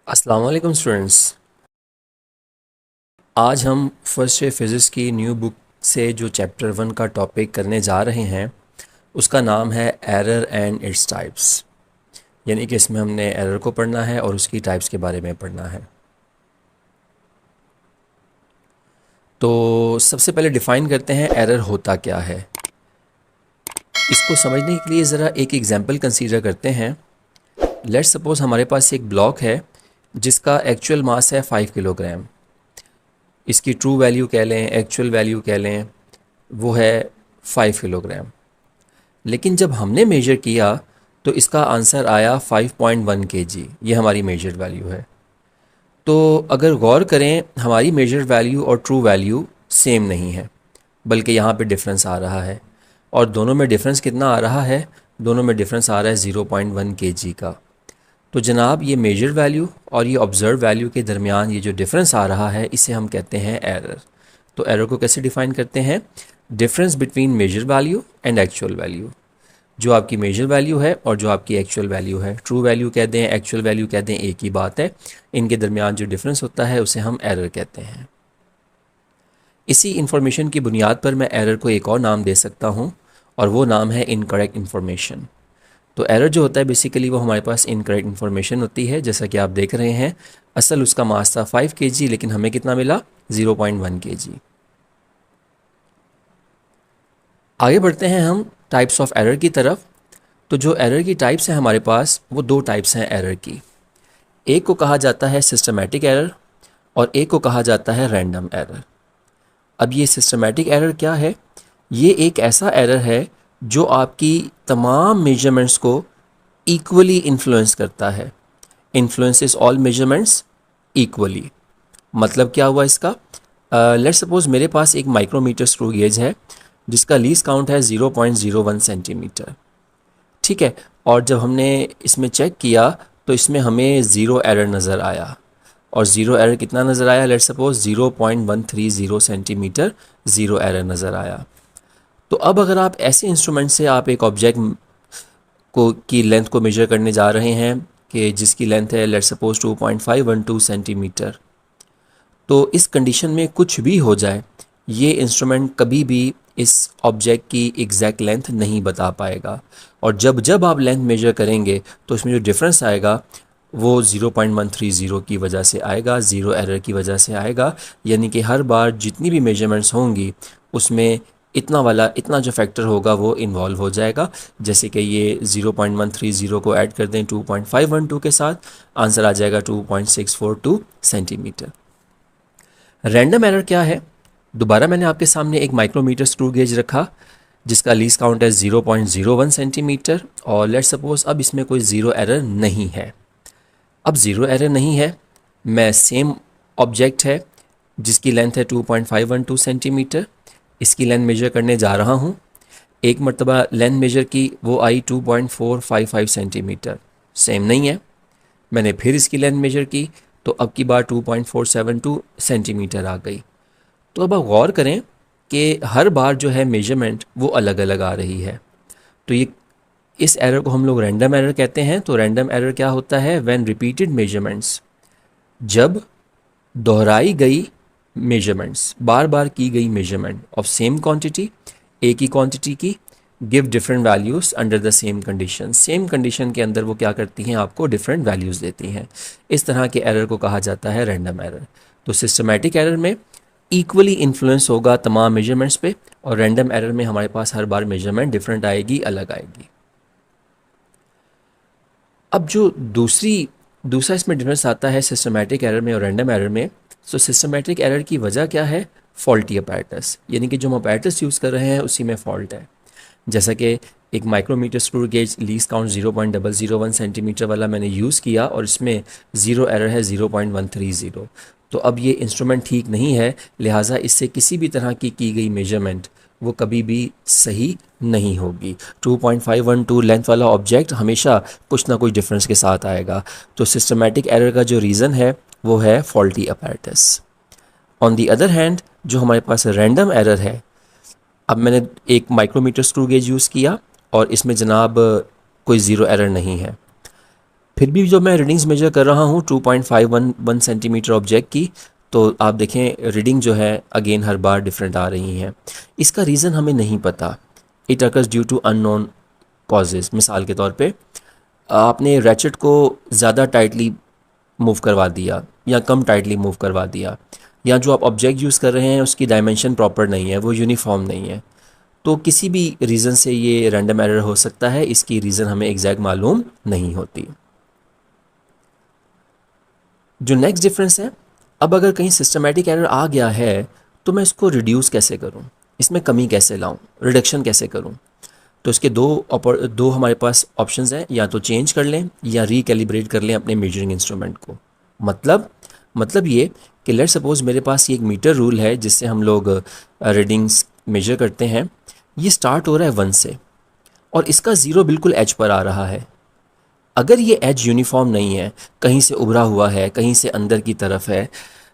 अस्सलाम वालेकुम स्टूडेंट्स। आज हम फर्स्ट ईयर फिज़िक्स की न्यू बुक से जो चैप्टर 1 का टॉपिक करने जा रहे हैं उसका नाम है एरर एंड इट्स टाइप्स। यानी कि इसमें हमने एरर को पढ़ना है और उसकी टाइप्स के बारे में पढ़ना है। तो सबसे पहले डिफ़ाइन करते हैं एरर होता क्या है। इसको समझने के लिए ज़रा एक एग्जांपल कंसीडर करते हैं। लेट्स सपोज़ हमारे पास एक ब्लॉक है जिसका एक्चुअल मास है 5 किलोग्राम। इसकी ट्रू वैल्यू कह लें, एक्चुअल वैल्यू कह लें, वो है 5 किलोग्राम। लेकिन जब हमने मेजर किया तो इसका आंसर आया 5.1 केजी। ये हमारी मेजर वैल्यू है। तो अगर गौर करें, हमारी मेजर वैल्यू और ट्रू वैल्यू सेम नहीं है, बल्कि यहाँ पे डिफरेंस आ रहा है। और दोनों में डिफरेंस कितना आ रहा है? दोनों में डिफरेंस आ रहा है 0.1 केजी का। तो जनाब, ये मेजर वैल्यू और ये ऑब्ज़र्व वैल्यू के दरमियान ये जो डिफरेंस आ रहा है, इसे हम कहते हैं एरर। तो एरर को कैसे डिफ़ाइन करते हैं? Difference between measure value and actual value. जो आपकी मेजर वैल्यू है और जो आपकी एक्चुअल वैल्यू है, ट्रू वैल्यू कह दें, एक्चुअल वैल्यू कह दें, एक ही बात है। इनके दरमियान जो डिफरेंस होता है उसे हम एरर कहते हैं। इसी इंफॉर्मेशन की बुनियाद पर मैं एरर को एक और नाम दे सकता हूँ और वो नाम है इनकरेक्ट इन्फॉर्मेशन। तो एरर जो होता है बेसिकली वो हमारे पास इनकरेक्ट इन्फॉर्मेशन होती है। जैसा कि आप देख रहे हैं, असल उसका मास था 5 केजी, लेकिन हमें कितना मिला? 0.1 केजी। आगे बढ़ते हैं हम टाइप्स ऑफ एरर की तरफ। तो जो एरर की टाइप्स हैं हमारे पास, वो दो टाइप्स हैं एरर की। एक को कहा जाता है सिस्टमैटिक एरर और एक को कहा जाता है रैंडम एरर। अब ये सिस्टमैटिक एरर क्या है? ये एक ऐसा एरर है जो आपकी तमाम मेजरमेंट्स को इक्वली इन्फ्लुएंस करता है। Influences all measurements equally. मतलब क्या हुआ इसका? लेट्स सपोज मेरे पास एक माइक्रोमीटर स्क्रू गेज है जिसका लीस्ट काउंट है 0.01 सेंटीमीटर। ठीक है। और जब हमने इसमें चेक किया तो इसमें हमें ज़ीरो एरर नज़र आया। और ज़ीरो एरर कितना नज़र आया? Let's suppose 0.130 centimetre zero error नज़र आया। तो अब अगर आप ऐसे इंस्ट्रूमेंट से आप एक ऑब्जेक्ट को की लेंथ को मेजर करने जा रहे हैं कि जिसकी लेंथ है लेट्स सपोज 2.512 सेंटीमीटर, तो इस कंडीशन में कुछ भी हो जाए, ये इंस्ट्रूमेंट कभी भी इस ऑब्जेक्ट की एग्जैक्ट लेंथ नहीं बता पाएगा। और जब जब आप लेंथ मेजर करेंगे तो इसमें जो डिफरेंस आएगा वो 0.130 की वजह से आएगा, ज़ीरो एरर की वजह से आएगा। यानी कि हर बार जितनी भी मेजरमेंट्स होंगी उसमें इतना जो फैक्टर होगा वो इन्वॉल्व हो जाएगा। जैसे कि ये 0.130 को ऐड कर दें 2.512 के साथ, आंसर आ जाएगा 2.642 सेंटीमीटर। रैंडम एरर क्या है? दोबारा मैंने आपके सामने एक माइक्रोमीटर स्क्रू गेज रखा जिसका लीस्ट काउंट है 0.01 सेंटीमीटर और लेट्स सपोज अब इसमें कोई ज़ीरो एरर नहीं है। अब ज़ीरो एरर नहीं है, मैं सेम ऑब्जेक्ट है जिसकी लेंथ है 2.512 सेंटीमीटर, इसकी लेंथ मेजर करने जा रहा हूँ। एक मरतबा लेंथ मेजर की, वो आई 2.455 सेंटीमीटर, सेम नहीं है। मैंने फिर इसकी लेंथ मेजर की तो अब की बार 2.472 सेंटीमीटर आ गई। तो अब आप गौर करें कि हर बार जो है मेजरमेंट वो अलग अलग आ रही है। तो ये इस एरर को हम लोग रैंडम एरर कहते हैं। तो रैंडम एरर क्या होता है? व्हेन रिपीटेड मेजरमेंट्स, जब दोहराई गई मेजरमेंट्स, बार बार की गई मेजरमेंट ऑफ सेम क्वांटिटी, एक ही क्वांटिटी की, give different values under the same condition. Same condition के अंदर वो क्या करती हैं? आपको डिफरेंट वैल्यूज़ देती हैं। इस तरह के एरर को कहा जाता है रैंडम एरर। तो सिस्टमैटिक एरर में इक्वली इन्फ्लुएंस होगा तमाम मेजरमेंट्स पे, और रैंडम एरर में हमारे पास हर बार मेजरमेंट डिफरेंट आएगी, अलग आएगी। अब जो दूसरा इसमें डिफरेंस आता है सिस्टमैटिक एरर में और रैंडम एरर में। सो सिस्टमैटिक एरर की वजह क्या है? फॉल्टी अपैरेटस, यानी कि जो हम अपैरेटस यूज़ कर रहे हैं उसी में फॉल्ट है। जैसा कि एक micrometer screw gauge least count 0.001 centimetre वाला मैंने यूज़ किया और इसमें ज़ीरो एरर है 0.130। तो अब ये इंस्ट्रूमेंट ठीक नहीं है, लिहाजा इससे किसी भी तरह की गई मेजरमेंट वो कभी भी सही नहीं होगी। 2.512 लेंथ वाला ऑब्जेक्ट हमेशा कुछ ना कुछ डिफरेंस के साथ आएगा। तो सिस्टमैटिक एरर का जो रीज़न है वो है faulty apparatus. On the other hand, जो हमारे पास रैंडम एरर है, अब मैंने एक माइक्रोमीटर स्क्रू गेज यूज़ किया और इसमें जनाब कोई ज़ीरो एरर नहीं है। फिर भी जो मैं रीडिंग्स मेजर कर रहा हूँ 2.511 सेंटीमीटर ऑब्जेक्ट की, तो आप देखें रीडिंग जो है अगेन हर बार डिफरेंट आ रही हैं। इसका रीज़न हमें नहीं पता। It occurs due to unknown causes. मिसाल के तौर पे आपने रैचेट को ज़्यादा टाइटली मूव करवा दिया या कम टाइटली मूव करवा दिया, या जो आप ऑब्जेक्ट यूज़ कर रहे हैं उसकी डायमेंशन प्रॉपर नहीं है, वो यूनिफॉर्म नहीं है। तो किसी भी रीज़न से ये रैंडम एरर हो सकता है, इसकी रीज़न हमें एग्जैक्ट मालूम नहीं होती। जो नेक्स्ट डिफरेंस है, अब अगर कहीं सिस्टमेटिक एरर आ गया है तो मैं इसको रिड्यूस कैसे करूं, इसमें कमी कैसे लाऊं, रिडक्शन कैसे करूं। तो इसके दो हमारे पास ऑप्शंस हैं, या तो चेंज कर लें या रिकैलिब्रेट कर लें अपने मेजरिंग इंस्ट्रूमेंट को। मतलब ये कि लेट्स सपोज मेरे पास ये एक मीटर रूल है जिससे हम लोग रीडिंग्स मेजर करते हैं। ये स्टार्ट हो रहा है 1 से और इसका ज़ीरो बिल्कुल एज पर आ रहा है। अगर ये एज यूनिफॉर्म नहीं है, कहीं से उभरा हुआ है, कहीं से अंदर की तरफ है,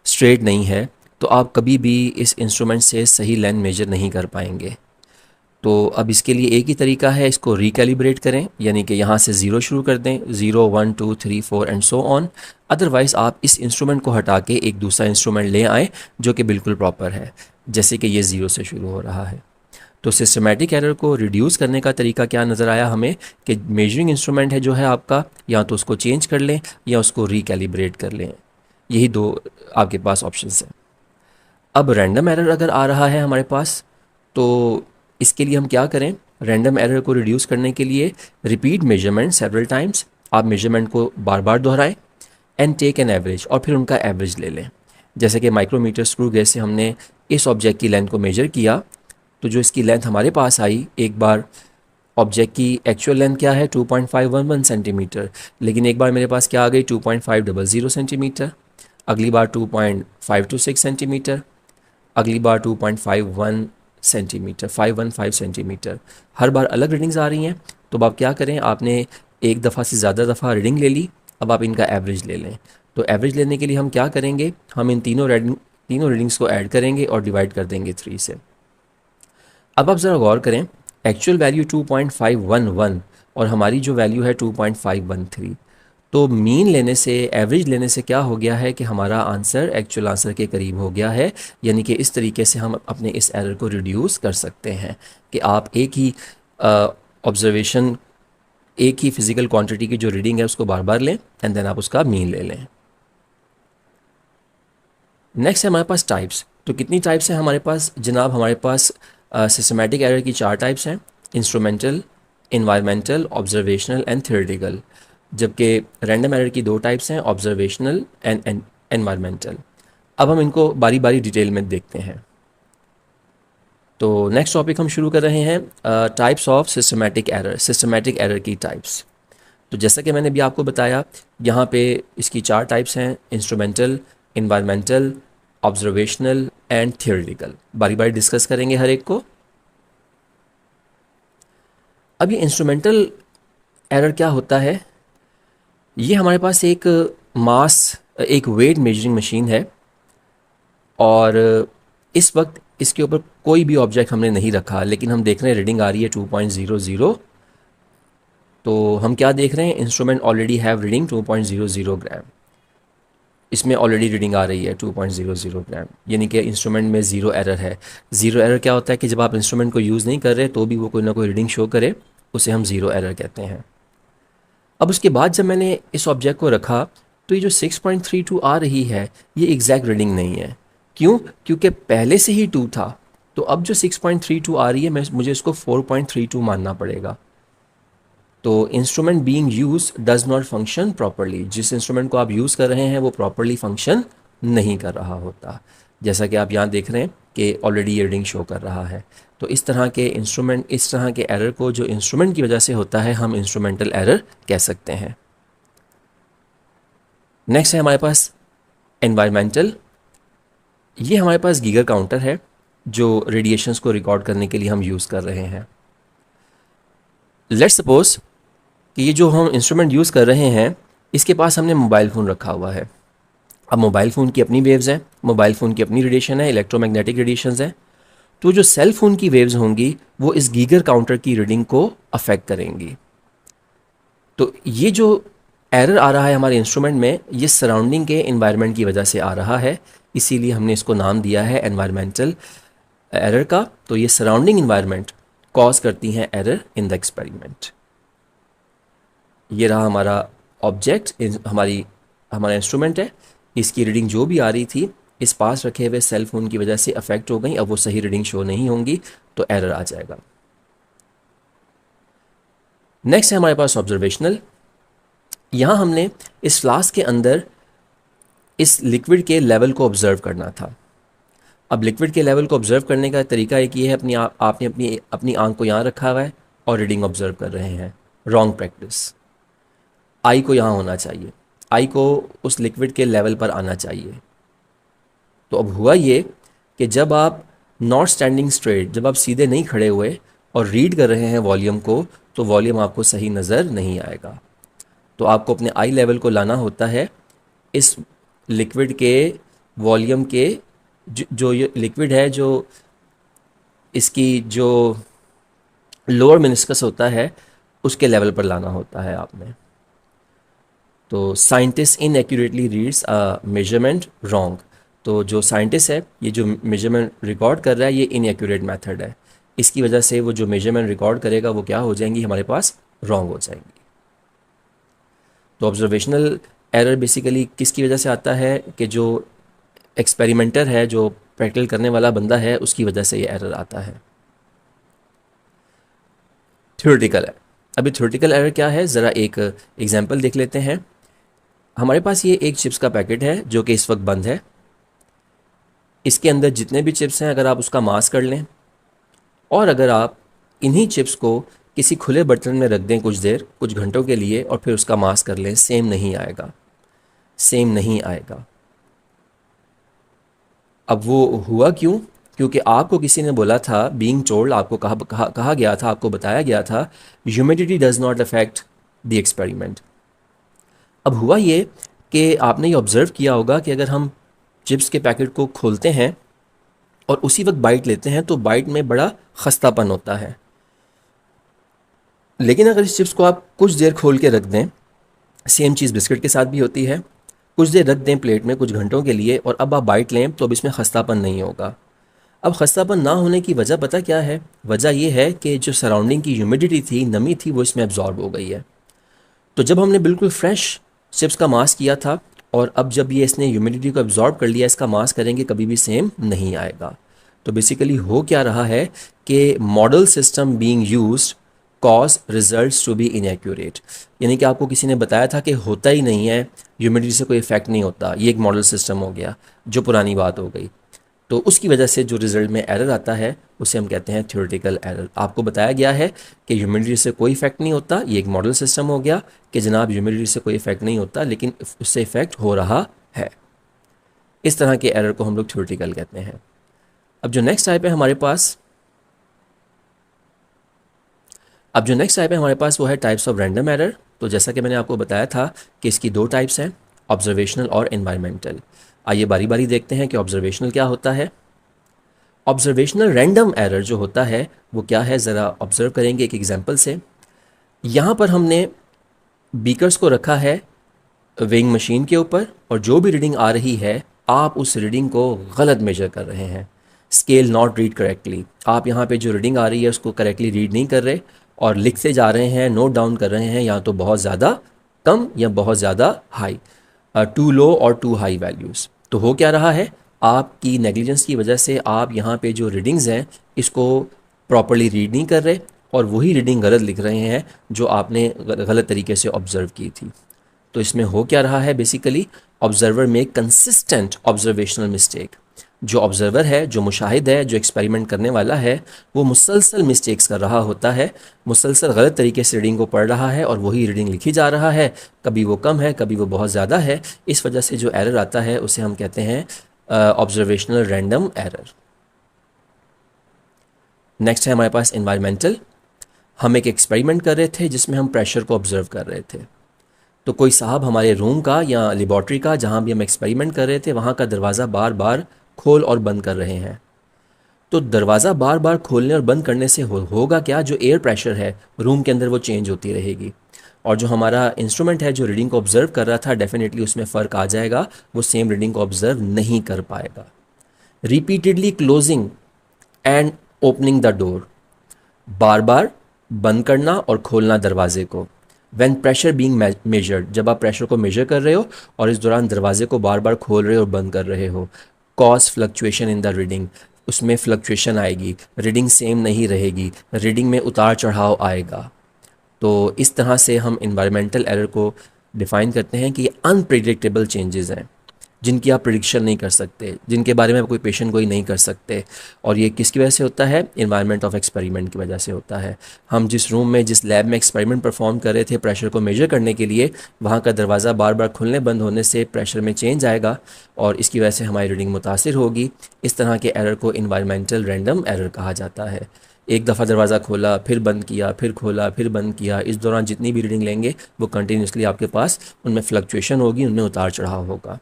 स्ट्रेट नहीं है, तो आप कभी भी इस इंस्ट्रूमेंट से सही लेंथ मेजर नहीं कर पाएंगे। तो अब इसके लिए एक ही तरीका है, इसको रिकैलिब्रेट करें, यानी कि यहाँ से ज़ीरो शुरू कर दें, 0 1 2 3 4 एंड सो ऑन। अदरवाइज़ आप इस इंस्ट्रूमेंट को हटा के एक दूसरा इंस्ट्रूमेंट ले आएँ जो कि बिल्कुल प्रॉपर है, जैसे कि ये ज़ीरो से शुरू हो रहा है। तो सिस्टमेटिक एरर को रिड्यूस करने का तरीका क्या नज़र आया हमें, कि मेजरिंग इंस्ट्रूमेंट है जो है आपका, या तो उसको चेंज कर लें या उसको रिकैलिब्रेट कर लें। यही दो आपके पास ऑप्शंस हैं। अब रैंडम एरर अगर आ रहा है हमारे पास, तो इसके लिए हम क्या करें। रैंडम एरर को रिड्यूस करने के लिए रिपीट मेजरमेंट सेवरल टाइम्स, आप मेजरमेंट को बार बार दोहराएं एंड टेक एन एवरेज, और फिर उनका एवरेज ले लें। जैसे कि माइक्रोमीटर स्क्रू गेज से हमने इस ऑब्जेक्ट की लेंथ को मेजर किया, तो जो इसकी लेंथ हमारे पास आई, एक बार ऑब्जेक्ट की एक्चुअल लेंथ क्या है 2.511 सेंटीमीटर, लेकिन एक बार मेरे पास क्या आ गई 2.500 सेंटीमीटर, अगली बार 2.526 सेंटीमीटर, अगली बार 2.51 सेंटीमीटर, 515 सेंटीमीटर। हर बार अलग रीडिंग्स आ रही हैं। तो अब आप क्या करें, आपने एक दफ़ा से ज़्यादा दफ़ा रीडिंग ले ली, अब आप इनका एवरेज ले लें। तो एवरेज लेने के लिए हम क्या करेंगे, हम इन तीनों रीडिंग्स को ऐड करेंगे और डिवाइड कर देंगे 3 से। अब आप ज़रा गौर करें, एक्चुअल वैल्यू 2.511 और हमारी जो वैल्यू है 2.513। तो मीन लेने से, एवरेज लेने से क्या हो गया है कि हमारा आंसर एक्चुअल आंसर के करीब हो गया है। यानी कि इस तरीके से हम अपने इस एरर को रिड्यूस कर सकते हैं कि आप एक ही ऑब्जर्वेशन, एक ही फिज़िकल क्वांटिटी की जो रीडिंग है उसको बार बार लें एंड देन आप उसका मीन ले लें। नेक्स्ट है हमारे पास टाइप्स। तो कितनी टाइप्स हैं हमारे पास जनाब, हमारे पास सिस्टमेटिक एरर की 4 टाइप्स हैं, instrumental, environmental, observational and theoretical. जबकि रैंडम एरर की 2 टाइप्स हैं, ऑब्जर्वेशनल एंड एनवायरमेंटल। अब हम इनको बारी बारी डिटेल में देखते हैं। तो नेक्स्ट टॉपिक हम शुरू कर रहे हैं, types of systematic error, systematic error की टाइप्स। तो जैसा कि मैंने भी आपको बताया, यहाँ पे इसकी 4 टाइप्स हैं, instrumental, environmental, observational and theoretical. बारी बारी डिस्कस करेंगे हर एक को। अब ये इंस्ट्रूमेंटल एरर क्या होता है, ये हमारे पास एक एक वेट मेजरिंग मशीन है और इस वक्त इसके ऊपर कोई भी ऑब्जेक्ट हमने नहीं रखा, लेकिन हम देख रहे हैं रीडिंग आ रही है 2.00। तो हम क्या देख रहे हैं, इंस्ट्रूमेंट ऑलरेडी हैव रीडिंग 2.00 ग्राम। इसमें ऑलरेडी रीडिंग आ रही है 2.00 ग्राम, यानी कि इंस्ट्रूमेंट में ज़ीरो एरर है। ज़ीरो एरर क्या होता है कि जब आप इंस्ट्रूमेंट को यूज़ नहीं कर रहे तो भी वो कोई ना कोई रीडिंग शो करे, उसे हम ज़ीरो एरर कहते हैं। अब उसके बाद जब मैंने इस ऑब्जेक्ट को रखा तो ये जो 6.32 आ रही है ये एग्जैक्ट रीडिंग नहीं है। क्यों? क्योंकि पहले से ही 2 था, तो अब जो 6.32 आ रही है मुझे इसको 4.32 मानना पड़ेगा। तो instrument being use does not function properly. जिस इंस्ट्रूमेंट को आप यूज़ कर रहे हैं वो प्रॉपरली फंक्शन नहीं कर रहा होता, जैसा कि आप यहाँ देख रहे हैं कि ऑलरेडी ये रीडिंग शो कर रहा है। तो इस तरह के इस तरह के एरर को जो इंस्ट्रूमेंट की वजह से होता है हम इंस्ट्रूमेंटल एरर कह सकते हैं। नेक्स्ट है हमारे पास एनवायरमेंटल। ये हमारे पास गीगर काउंटर है जो रेडिएशंस को रिकॉर्ड करने के लिए हम यूज़ कर रहे हैं। लेट्स सपोज कि ये जो हम इंस्ट्रूमेंट यूज़ कर रहे हैं इसके पास हमने मोबाइल फ़ोन रखा हुआ है। अब मोबाइल फ़ोन की अपनी वेव्स हैं, मोबाइल फ़ोन की अपनी रेडिएशन है, इलेक्ट्रोमैग्नेटिक रेडिएशंस हैं। तो जो सेल फ़ोन की वेव्स होंगी वो इस गीगर काउंटर की रीडिंग को अफेक्ट करेंगी। तो ये जो एरर आ रहा है हमारे इंस्ट्रूमेंट में, ये सराउंडिंग के इन्वायरमेंट की वजह से आ रहा है, इसीलिए हमने इसको नाम दिया है एनवायरमेंटल एरर का। तो ये सराउंडिंग इन्वायरमेंट कॉज करती हैं एरर इन द एक्सपेरिमेंट। ये रहा हमारा ऑब्जेक्ट, हमारा इंस्ट्रूमेंट है, इसकी रीडिंग जो भी आ रही थी इस पास रखे हुए सेल फोन की वजह से अफेक्ट हो गई। अब वो सही रीडिंग शो नहीं होंगी तो एरर आ जाएगा। नेक्स्ट है हमारे पास ऑब्जर्वेशनल। यहाँ हमने इस फ्लास्क के अंदर इस लिक्विड के लेवल को ऑब्जर्व करना था। अब लिक्विड के लेवल को ऑब्जर्व करने का तरीका एक ये है, आपने अपनी आंख को यहाँ रखा हुआ है और रीडिंग ऑब्जर्व कर रहे हैं। Wrong practice. आई को यहाँ होना चाहिए, आई को उस लिक्विड के लेवल पर आना चाहिए। तो अब हुआ ये कि जब आप नॉट स्टैंडिंग स्ट्रेट, जब आप सीधे नहीं खड़े हुए और रीड कर रहे हैं वॉल्यूम को, तो वॉल्यूम आपको सही नज़र नहीं आएगा। तो आपको अपने आई लेवल को लाना होता है इस लिक्विड के वॉल्यूम के, जो ये लिक्विड है, जो इसकी जो लोअर मिनिस्कस होता है उसके लेवल पर लाना होता है आपने। तो साइंटिस्ट इनएक्यूरेटली रीड्स मेजरमेंट रॉन्ग। तो जो साइंटिस्ट है, ये जो मेजरमेंट रिकॉर्ड कर रहा है, ये इनएक्यूरेट मेथड है। इसकी वजह से वो जो मेजरमेंट रिकॉर्ड करेगा वो क्या हो जाएंगी, हमारे पास रॉन्ग हो जाएंगी। तो ऑब्जर्वेशनल एरर बेसिकली किसकी वजह से आता है कि जो एक्सपेरिमेंटर है, जो प्रैक्टिकल करने वाला बंदा है, उसकी वजह से ये एरर आता है। थ्योरेटिकल है। अभी थ्योरेटिकल एरर क्या है, ज़रा एक एग्जांपल देख लेते हैं। हमारे पास ये एक चिप्स का पैकेट है जो कि इस वक्त बंद है। इसके अंदर जितने भी चिप्स हैं, अगर आप उसका मास कर लें और अगर आप इन्हीं चिप्स को किसी खुले बर्तन में रख दें कुछ देर, कुछ घंटों के लिए, और फिर उसका मास कर लें, सेम नहीं आएगा, सेम नहीं आएगा। अब वो हुआ क्यों? क्योंकि आपको किसी ने बोला था, बीइंग टोल्ड, आपको कहा गया था, आपको बताया गया था, humidity does not affect the experiment. अब हुआ ये कि आपने ये ऑब्ज़र्व किया होगा कि अगर हम चिप्स के पैकेट को खोलते हैं और उसी वक्त बाइट लेते हैं तो बाइट में बड़ा खस्तापन होता है। लेकिन अगर इस चिप्स को आप कुछ देर खोल के रख दें, सेम चीज़ बिस्किट के साथ भी होती है, कुछ देर रख दें प्लेट में कुछ घंटों के लिए और अब आप बाइट लें तो अब इसमें खस्तापन नहीं होगा। अब खस्तापन ना होने की वजह पता क्या है? वजह यह है कि जो सराउंडिंग की ह्यूमिडिटी थी, नमी थी, वो इसमें एब्जॉर्ब हो गई है। तो जब हमने बिल्कुल फ्रेश चिप्स का मास किया था और अब जब ये इसने ह्यूमिडिटी को एब्जॉर्ब कर लिया, इसका मास करेंगे कभी भी सेम नहीं आएगा। तो बेसिकली हो क्या रहा है कि model system being used cause results to be inaccurate. यानी कि आपको किसी ने बताया था कि होता ही नहीं है, ह्यूमिडिटी से कोई इफेक्ट नहीं होता, ये एक मॉडल सिस्टम हो गया, जो पुरानी बात हो गई। तो उसकी वजह से जो रिज़ल्ट में एरर आता है उसे हम कहते हैं थ्योरेटिकल एरर। आपको बताया गया है कि ह्यूमिडिटी से कोई इफेक्ट नहीं होता, ये एक मॉडल सिस्टम हो गया कि जनाब ह्यूमिडिटी से कोई इफेक्ट नहीं होता, लेकिन उससे इफेक्ट हो रहा है। इस तरह के एरर को हम लोग थ्योरेटिकल कहते हैं। अब जो नेक्स्ट टाइप है हमारे पास वो है टाइप्स ऑफ रैंडम एरर। तो जैसा कि मैंने आपको बताया था कि इसकी दो टाइप्स हैं, ऑब्जर्वेशनल और एनवायरमेंटल। आइए बारी बारी देखते हैं कि ऑब्जर्वेशनल क्या होता है। ऑब्जर्वेशनल रैंडम एरर जो होता है वो क्या है, ज़रा ऑब्जर्व करेंगे एक एग्जांपल से। यहाँ पर हमने बीकर्स को रखा है वेइंग मशीन के ऊपर और जो भी रीडिंग आ रही है आप उस रीडिंग को गलत मेजर कर रहे हैं। Scale not read correctly. आप यहाँ पे जो रीडिंग आ रही है उसको करेक्टली रीड नहीं कर रहे और लिखते जा रहे हैं, नोट डाउन कर रहे हैं, या तो बहुत ज़्यादा कम या बहुत ज़्यादा हाई, टू लो और टू हाई वैल्यूज़। तो हो क्या रहा है, आपकी नेग्लिजेंस की वजह से आप यहाँ पे जो रीडिंग्स हैं इसको प्रॉपरली रीड नहीं कर रहे और वही रीडिंग गलत लिख रहे हैं जो आपने गलत तरीके से ऑब्ज़र्व की थी। तो इसमें हो क्या रहा है, बेसिकली ऑब्जर्वर में कंसिस्टेंट ऑब्जर्वेशनल मिस्टेक। जो ऑब्जर्वर है, जो मुशाहिद है, जो एक्सपेरिमेंट करने वाला है, वो मुसलसल मिस्टेक्स कर रहा होता है, मुसलसल गलत तरीके से रीडिंग को पढ़ रहा है और वही रीडिंग लिखी जा रहा है। कभी वो कम है, कभी वो बहुत ज़्यादा है। इस वजह से जो एरर आता है उसे हम कहते हैं ऑब्जर्वेशनल रैंडम एरर। नेक्स्ट है हमारे पास एनवायरमेंटल। हम एक एक्सपेरिमेंट कर रहे थे जिसमें हम प्रेशर को ऑब्जर्व कर रहे थे। तो कोई साहब हमारे रूम का या लेबॉर्ट्री का, जहाँ भी हम एक्सपेरिमेंट कर रहे थे, वहाँ का दरवाज़ा बार बार खोल और बंद कर रहे हैं। तो दरवाज़ा बार बार खोलने और बंद करने से होगा क्या, जो एयर प्रेशर है रूम के अंदर वो चेंज होती रहेगी। और जो हमारा इंस्ट्रूमेंट है जो रीडिंग को ऑब्ज़र्व कर रहा था डेफिनेटली उसमें फ़र्क आ जाएगा, वो सेम रीडिंग को ऑब्ज़र्व नहीं कर पाएगा। Repeatedly closing and opening the door, बार बार बंद करना और खोलना दरवाजे को। व्हेन प्रेशर बीइंग मेजर्ड, जब आप प्रेशर को मेजर कर रहे हो और इस दौरान दरवाजे को बार बार खोल रहे हो और बंद कर रहे हो। Cause fluctuation in the reading, उसमें फ्लक्चुएशन आएगी, रीडिंग सेम नहीं रहेगी, रीडिंग में उतार चढ़ाव आएगा। तो इस तरह से हम इन्वायरमेंटल एरर को डिफ़ाइन करते हैं कि ये अनप्रिडिक्टेबल चेंजेस हैं जिनकी आप प्रिडिक्शन नहीं कर सकते, जिनके बारे में कोई पेशेंट कोई नहीं कर सकते। और ये किसकी वजह से होता है? इन्वायरमेंट ऑफ एक्सपेरिमेंट की वजह से होता है। हम जिस रूम में जिस लैब में एक्सपेरिमेंट परफॉर्म कर रहे थे प्रेशर को मेजर करने के लिए, वहाँ का दरवाज़ा बार बार खुलने बंद होने से प्रेशर में चेंज आएगा और इसकी वजह से हमारी रीडिंग मुतासिर होगी। इस तरह के एरर को इन्वायरमेंटल रैंडम एरर कहा जाता है। एक दफ़ा दरवाज़ा खोला, फिर बंद किया, फिर खोला, फिर बंद किया, इस दौरान जितनी भी रीडिंग लेंगे वो कंटिन्यूसली आपके पास उनमें फ्लक्चुएशन होगी, उनमें उतार चढ़ाव होगा।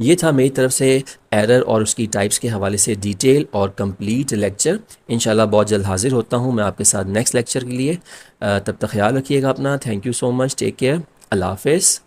ये था मेरी तरफ से एरर और उसकी टाइप्स के हवाले से डिटेल और कंप्लीट लेक्चर। इंशाल्लाह बहुत जल्द हाजिर होता हूँ मैं आपके साथ नेक्स्ट लेक्चर के लिए। तब तक ख्याल रखिएगा अपना। Thank you so much, take care, अल्लाह हाफ़िज़।